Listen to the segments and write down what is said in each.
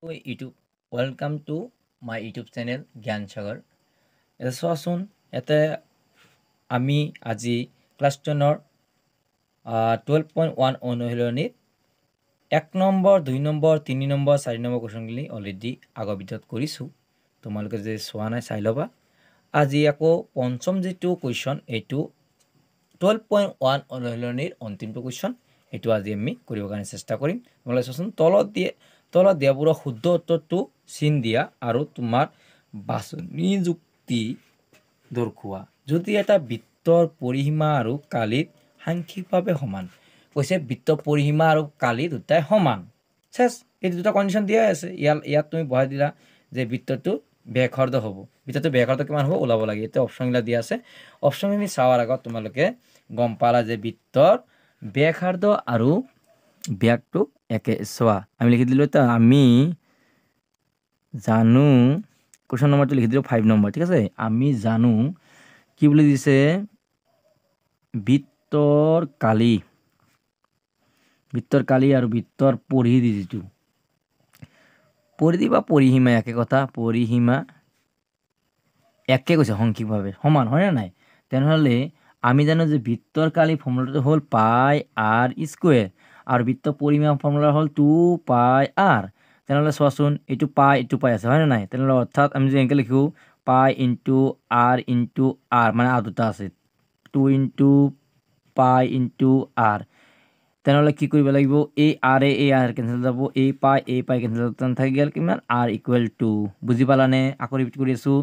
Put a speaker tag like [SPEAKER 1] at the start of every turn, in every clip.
[SPEAKER 1] YouTube welcome to my YouTube channel Gyan Sagar এটা চোৱাচোন ইয়াতে আমি আজি ক্লাছ 10ৰ 12.1 অনুশীলনীৰ 1 নম্বৰ 2 নম্বৰ 3 নম্বৰ 4 নম্বৰ কোৱেশ্যনখিনি অলৰেডি আগৰ ভিডিঅ'ত কৰিছোঁ তোমালোকে যে চোৱা নাই চাই ল'বা আজি আকৌ পঞ্চম যেটো কোৱেশ্যন এইটো 12.1 অনুশীলনীৰ অন্তিমটো কোৱেশ্যন এইটো আজি আমি কৰিব কাৰণে চেষ্টা কৰিম তোমালোকে চোৱাচোন তলত দিয়াবোৰৰ শুদ্ধ উত্তৰটো চিন দিয়া আৰু তোমাৰ বাছনি যুক্তি দৰ্শোৱা যদি এটা বৃত্তৰ পৰিসীমা আৰু কালিত সাংখ্যিকভাৱে সমান কৈছে বৃত্তৰ পৰিসীমা আৰু কালি দুটাই সমান চেছ এই দুটা কণ্ডিশ্যন দিয়া আছে ইয়াত তুমি বহাই দিলা যে বৃত্তটো ব্যাসাৰ্ধ হ'ব বৃত্তটো ব্যাসাৰ্ধ কিমান হ'ব ওলাব লাগে এতিয়া অপশ্যনবিলাক দিয়া আছে অপশ্যনখিনি চাৱাৰ আগত তোমালোকে গম পালা যে বৃত্তৰ ব্যাসাৰ্ধ আৰু ব্যাসটো একে চোৱা আমি লিখি দিলোঁ এটা আমি জানো কোৱেশ্যন নম্বৰটো লিখি দিলোঁ 5 নম্বৰ ঠিক আছে আমি জানো কি বুলি দিছে বৃত্তৰ কালি আৰু বৃত্তৰ পৰিধি যিটো পৰিধি বা পৰিসীমা একে কথা পৰিসীমা একে কৈছে সংখ্যিকভাৱে সমান হয়নে নাই তেনেহ'লে আমি জানো যে বৃত্তৰ কালি ফৰ্মুলাটো হ'ল পাই আৰ স্কুৱেৰ আৰু বৃত্তৰ পৰিসীমা ফৰ্মুলা হ'ল 2 পাই আৰ তেনেহ'লে চোৱাচোন এইটো পাই আছে হয়নে নাই তেনেহ'লে অৰ্থাৎ আমি যদি এনেকৈ লিখোঁ পাই ইনটু আৰ মানে আৰ দুটা আছে 2 ইনটু পাই ইনটু আৰ তেনেহ'লে কি কৰিব লাগিব এই আৰ কেঞ্চেল যাব এই পাই কেঞ্চেল থাকি গ'ল কিমান আৰ ইকুৱেল টু বুজি পালানে আকৌ ৰিপিট কৰি আছোঁ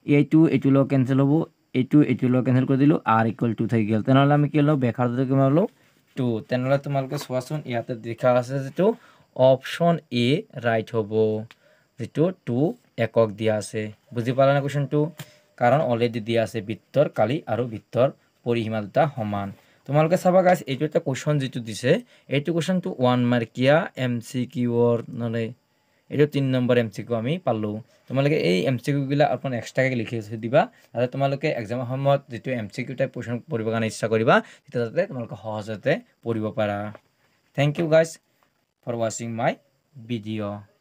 [SPEAKER 1] এইটো লগ কেঞ্চেল হ'ব এইটো লগ কেঞ্চেল কৰি দিলোঁ আৰ ইকুৱেল টু থাকি গ'ল তেনেহ'লে আমি কি ল'লোঁ ব্যাসাৰ্ধটো কিমান ল'লোঁ 2 তেনেহ'লে তোমালোকে চোৱাচোন ইয়াতে লিখা আছে যিটো অপশ্যন এ ৰাইট হ'ব যিটো 2 একক দিয়া আছে বুজি পালানে কুৱেশ্যনটো কাৰণ অলৰেডি দিয়া আছে বৃত্তৰ কালি আৰু বৃত্তৰ পৰিসীমা দুটা সমান তোমালোকে চাবা গাইছ এইটো এটা কুৱেশ্যন যিটো দিছে এইটো কুৱেশ্যনটো 1 মাৰ্কিয়া MCQৰ মানে এইটো 3 নম্বৰ MCQ আমি পালোঁ তোমালোকে এই MCQবিলাক অকণ এক্সট্ৰাকৈ লিখি দিবা যাতে তোমালোকে এক্সামৰ সময়ত যিটো MCQ টাইপ কুৱেশ্যন পঢ়িবৰ কাৰণে ইচ্ছা কৰিবা তেতিয়া যাতে তোমালোকে সহজতে পঢ়িব পাৰা থেংক ইউ গাইছ ফৰ ৱাচিং মাই ভিডিঅ'